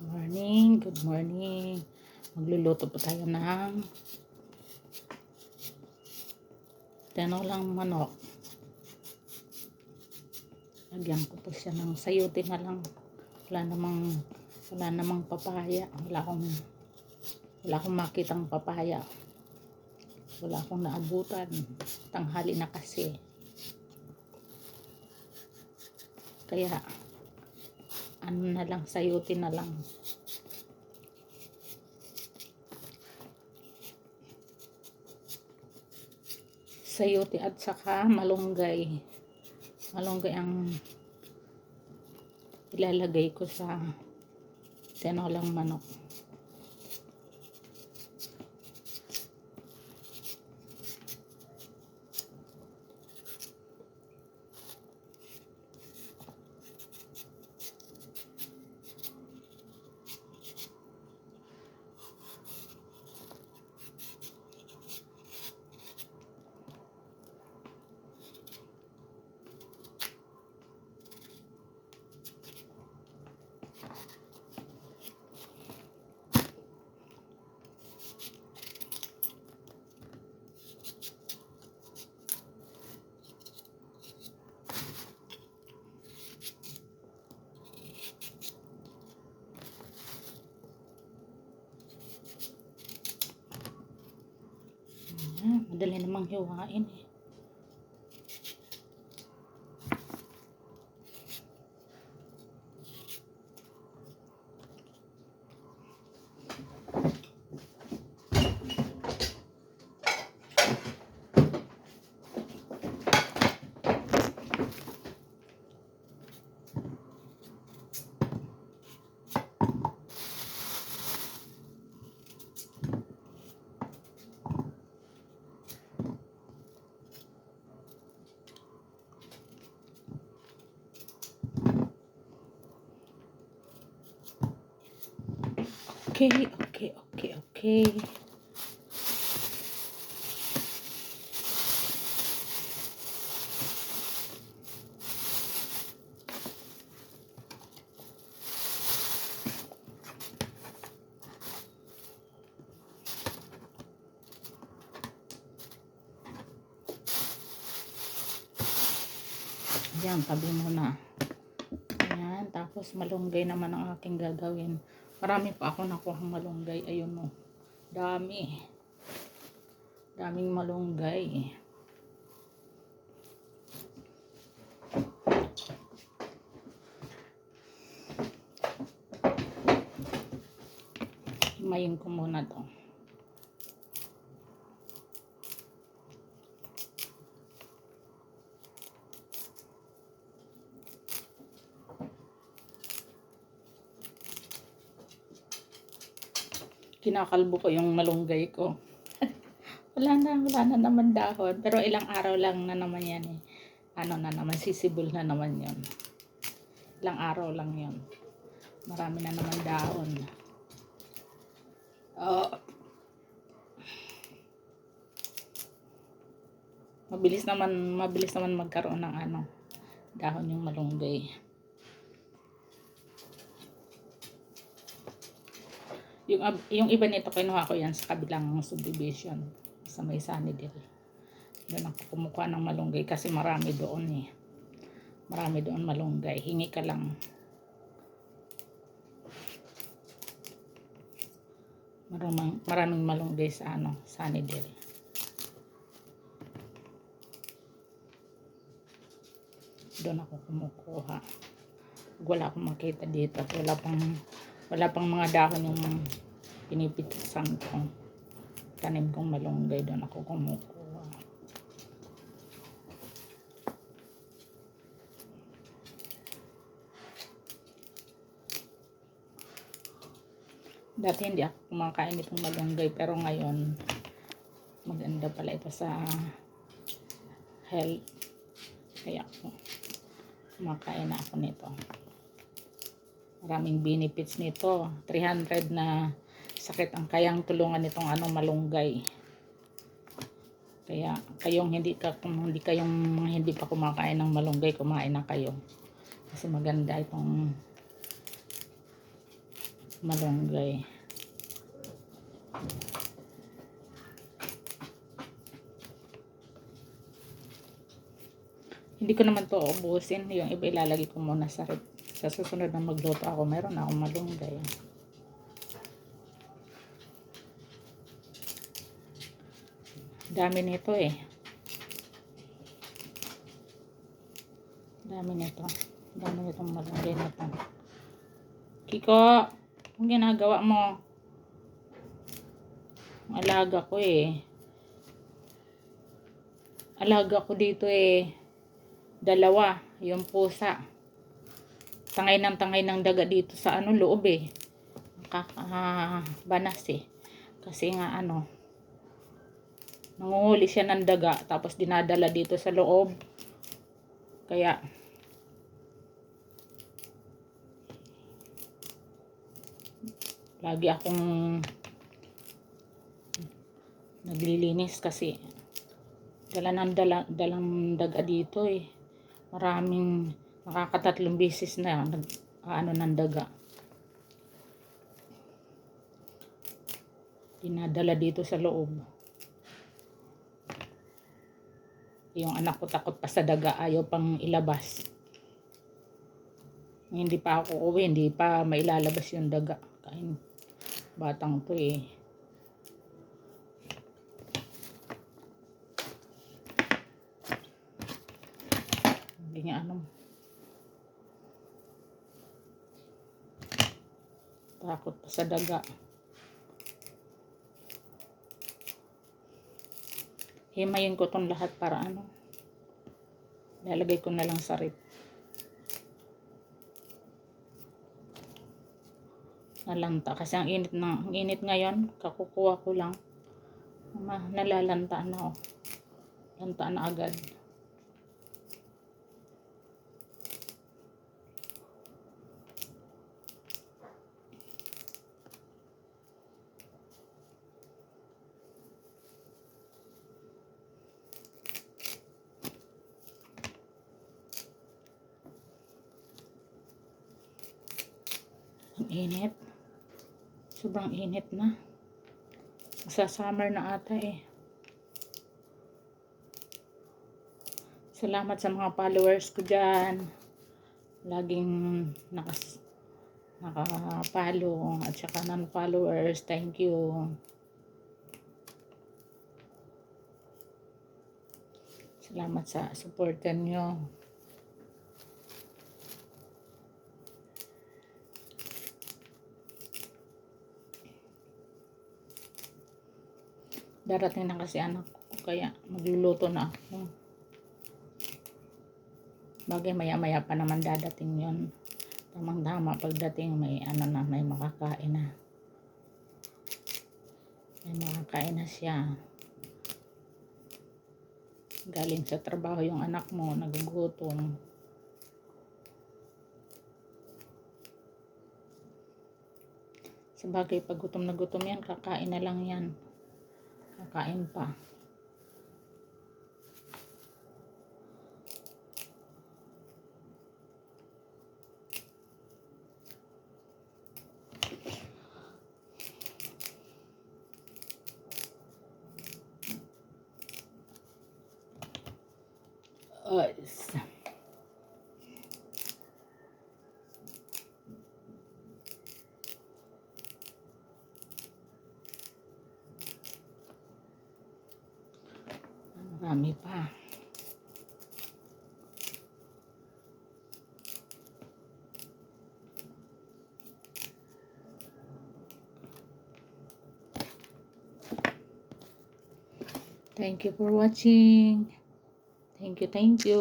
Morning, good morning. Magluluto po tayo ng tinolang manok. Lagyan ko po siya ng sayote na lang. Wala namang papaya. Wala akong makitang papaya. Wala akong naabutan. Tanghali na kasi. Kaya ano na lang, sayote na lang. Sayote at saka malunggay. Malunggay ang ilalagay ko sa tinolang manok. Madali namang hiwain eh. Okay. Yan, tabi muna. Ayan, tapos malunggay naman ang aking gagawin. Marami pa ako nakuhang malunggay. Ayun o. Dami. Daming malunggay. Himayin ko muna to. Kinakalbo ko yung malunggay ko. wala na naman dahon. Pero ilang araw lang na naman yan eh. Ano na naman, sisibol na naman yon. Ilang araw lang yon. Marami na naman dahon. Oh. Mabilis naman magkaroon ng dahon yung malunggay. Yung iba nito kinuha ko yan sa kabilang subdivision sa may Sunnydale. Doon ako kumukuha ng malunggay kasi marami doon eh. Marami doon malunggay. Hingi ka lang. Maraming malunggay sa Sunnydale. Doon ako kumukuha. Wala akong makita dito. Wala pang mga dahon yung pinipitisan kong tanim kong malunggay. Doon ako kumukuha. Dati hindi ako kumakain itong malunggay, pero ngayon maganda pala ito sa health. Kaya kumakain na ako nito. Maraming benefits nito. 300 na sakit ang kayang tulungan nitong malunggay. Kaya kayong hindi pa kumakain ng malunggay, kumain na kayo. Kasi maganda itong malunggay. Hindi ko naman to ubusin. Yung iba ilalagay ko muna sa rep. Sa susunod na magluto ako, meron akong malunggay. Dami nito eh. Dami nito. Dami nitong malunggay na to. Kiko, ang ginagawa mo? Alaga ko eh. Alaga ko dito eh. Dalawa, yung pusa. Tangay ng daga dito sa loob eh. Banas eh. Kasi nga nanguhuli siya ng daga tapos dinadala dito sa loob. Kaya lagi akong naglilinis kasi dalang daga dito eh. Maraming nakakatatlong beses na ng daga. Dinadala dito sa loob. Yung anak ko takot pa sa daga, ayaw pang ilabas. Hindi pa ako uwi, hindi pa mailalabas yung daga. Kain batang to eh. Hindi nga takot pa sa daga. Himayin ko tong lahat para lalagay ko na lang sa rep. Nalanta kasi ang init ngayon, kakukuha ko lang. Nalalanta na lanta na agad. Ang init. Sobrang init na. Sa summer na ata eh. Salamat sa mga followers ko dyan. Laging naka-follow at saka non-followers. Thank you. Salamat sa supportan nyo. Darating na kasi anak ko, kaya magluluto na ako. Bagay maya-maya pa naman dadating yon. Tamang-tama pagdating may may makakain na. May makakain na siya. Galing sa trabaho yung anak mo, nagugutom. Sabagay pag gutom na gutom yan, kakain na lang yan. Kakain pa. Marami pa. Thank you for watching. Thank you, thank you.